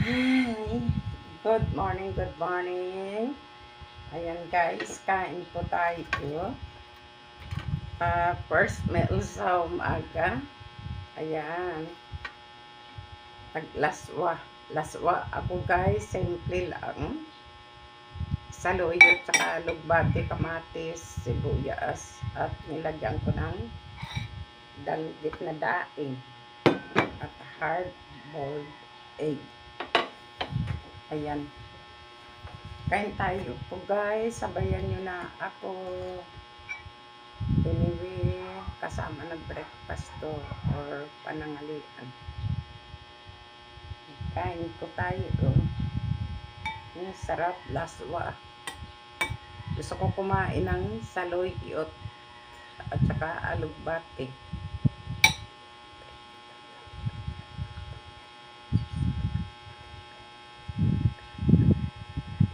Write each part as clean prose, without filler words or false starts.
Hi! Good morning, good morning. Ayan guys, kain po tayo. First meal sa umaga. Ayan. Taglaswa. Laswa ako guys, simple lang. Saluyot, saka lugbati, kamatis, sibuyas. At nilagyan ko ng danggit na daing. At hard-boiled egg. Ayan. Kain tayo po guys. Sabayan nyo na ako. Anyway, kasama nag-breakfast to or panangalian. Kain po tayo. Sarap, laswa. Gusto ko kumain ng saluyot at saka alugbati.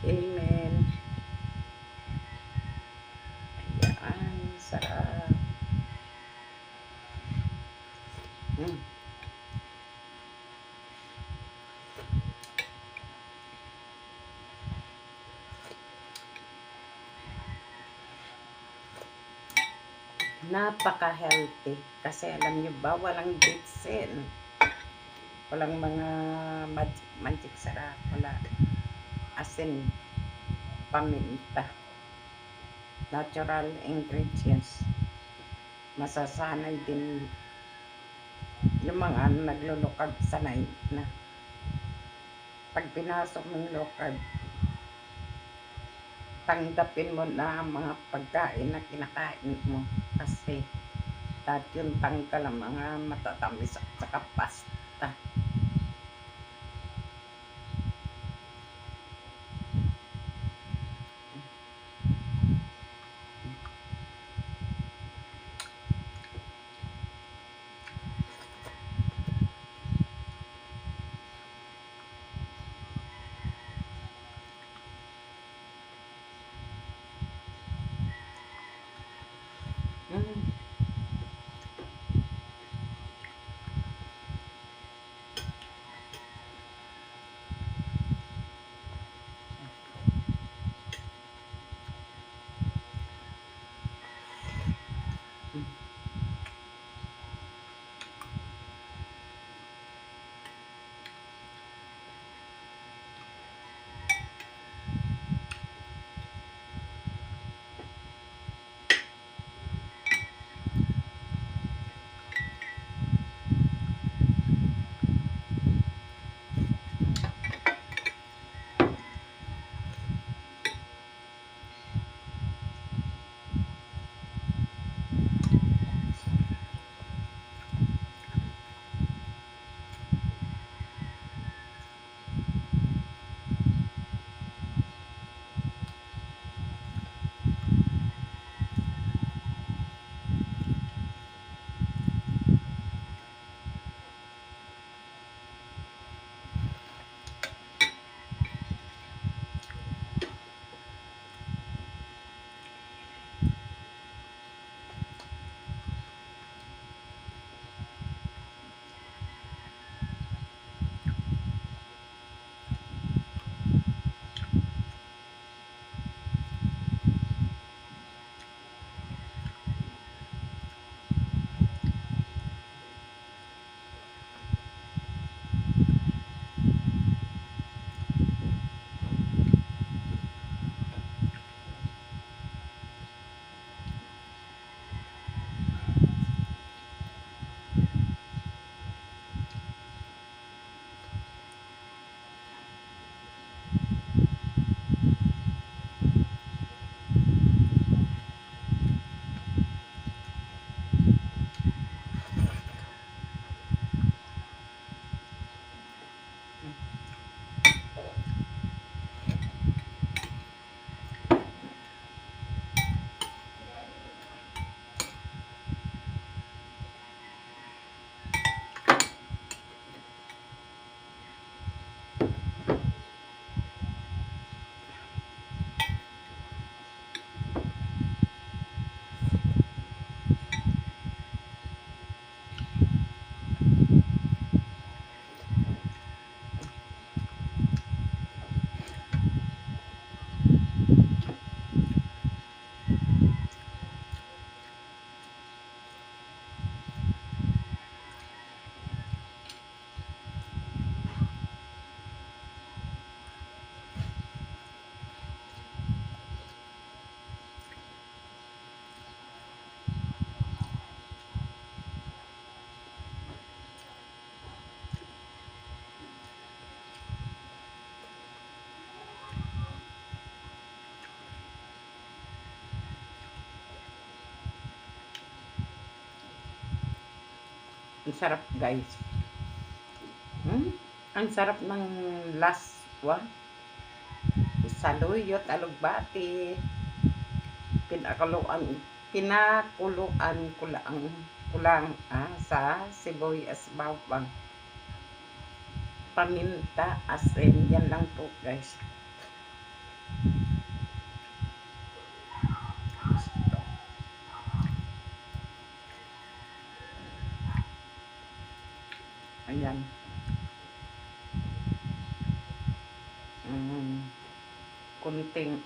Amen. Ayan, sarap. Napaka-healthy. Kasi alam nyo ba, walang bitsin. Walang mga magic sarap. Wala asin, paminta. Natural ingredients. Masasanay din yung mga naglulukad, sanay na. Pag pinasok ng lukad, tanggapin mo na ang mga pagkain na kinakain mo. Kasi lahat yung tanggal ang mga matatamis at saka pasta. Ang sarap guys. Ang sarap ng laswa. Saluyot, alugbati. Pinakuluan kulang sa sibuyas, bawang, paminta, asin. Yan lang po guys. Ayan. Kunting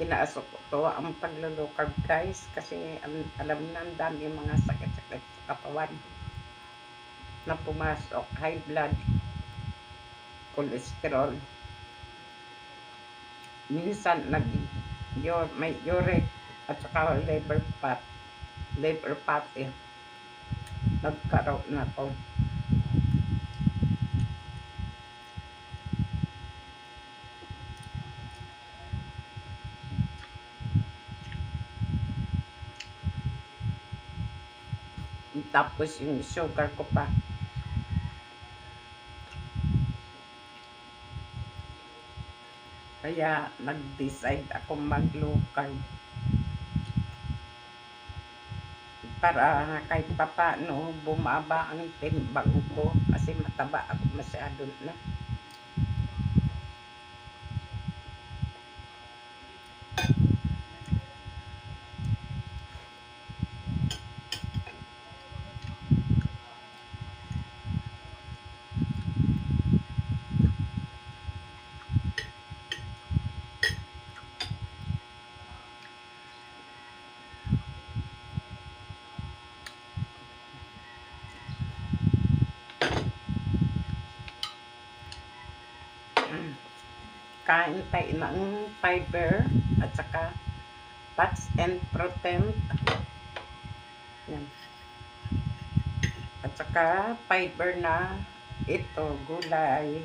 pinaasok ko to ang paglulukag guys kasi alam na ang dami mga sakit-sakit sa katawan na pumasok, high blood, cholesterol, minsan may uric at saka liver fatty nagkaroon na to. Tapos yung sugar ko pa. Kaya nag-decide ako mag-low carb. Para kahit papaano bumaba ang timbang ko kasi mataba ako masyado na. Kain tayo ng fiber at saka fats and protein. Yan. At saka fiber na ito, gulay.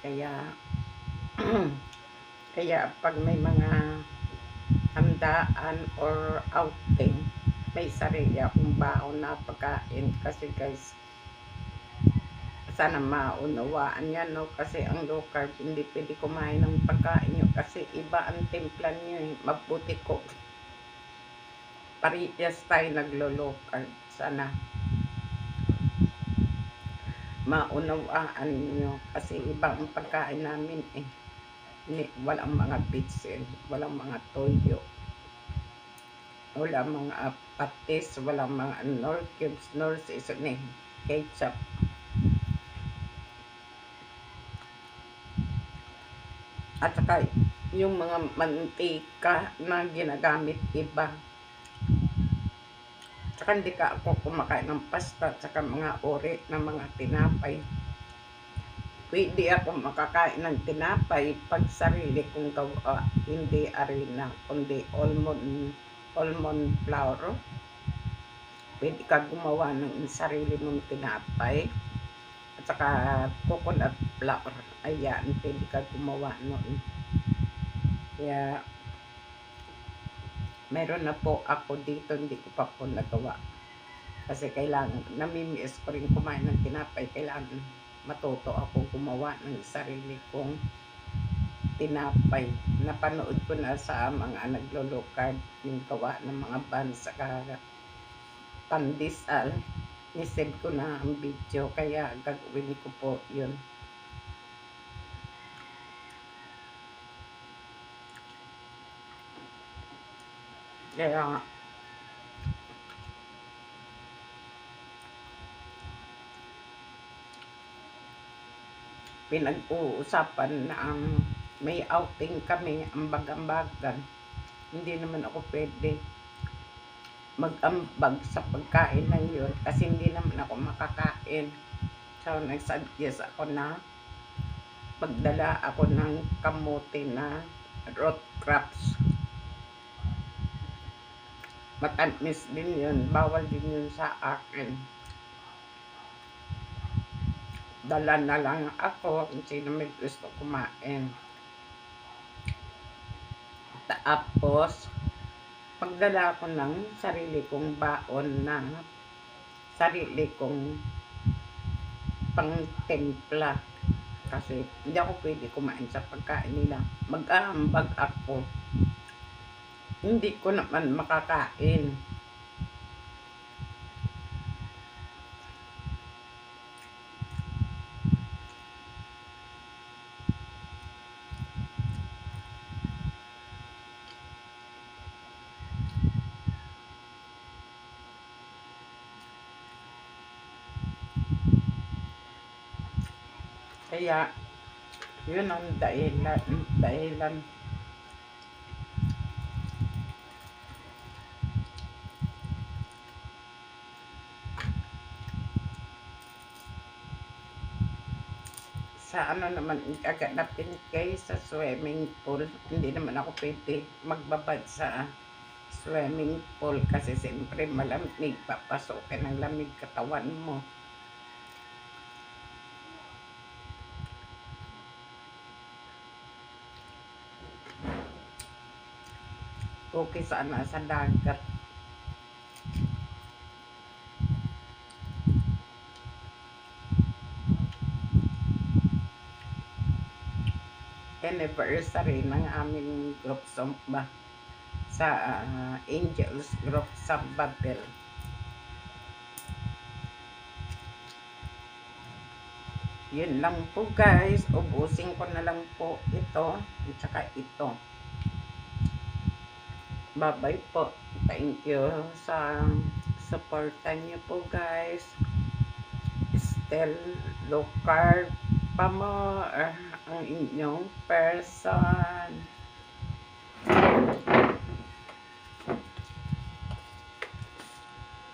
Kaya kaya pag may mga handaan or outing, may sarili akong baon na pagkain. Kasi guys, sana maunawaan yan, no? Kasi ang low carb, hindi pwede kumain ng pagkain nyo kasi iba ang timpla nyo, eh. Mabuti ko parehas tayo naglo-low carb. Sana maunawaan nyo kasi iba ang pagkain namin, eh. Walang mga bitsin, walang mga toyo, walang mga patis, walang mga nor cubes, nor seasoning, ketchup. At saka yung mga mantika na ginagamit iba. Saka hindi ka ako kumakain ng pasta at saka mga uri ng mga tinapay. Pwede ako makakain ng tinapay pag sarili kong gawa, hindi harina, kundi almond flour. Pwede ka gumawa ng sarili mong tinapay. At saka coconut flour. Ayan, pwede ka gumawa noon. Kaya, meron na po ako dito, hindi ko pa po nagawa. Kasi kailangan, namimiss ko rin kumain ng tinapay. Kailangan matuto ako gumawa ng sarili kong tinapay. Napanood ko na sa mga naglo-low carb yung gawa ng mga buns saka pandesal. Nisave ko na ang video kaya gagawin ko po yun. Kaya pinag-uusapan na may outing kami, ambag-ambagan. Hindi naman ako pwede mag-ambag sa pagkain na yun kasi hindi naman ako makakain. So, nag-suggest ako na magdala ako ng kamote na root crops. Matamis din yun, bawal din yun sa akin. Dala na lang ako kung sino may gusto kumain. Tapos, pagdala ko ng sarili kong baon na sarili kong pangtimpla. Kasi hindi ako pwede kumain sa pagkain nila. Mag-aambag ako. Hindi ko naman makakain. Kaya, yun ang dahilan. Sa ano naman gaganapin kay sa swimming pool. Hindi naman ako pwede magbabad sa swimming pool kasi siyempre malamig, papasokin ng lamig katawan mo. Okay sana sa dagat. Anniversary ng aming group Zumba sa Angels Group sa Babel. Yun lang po guys, ubusin ko na lang po ito at saka ito. Bye-bye po. Thank you sa supportan niyo po guys. Still low carb pa mo ang inyong person.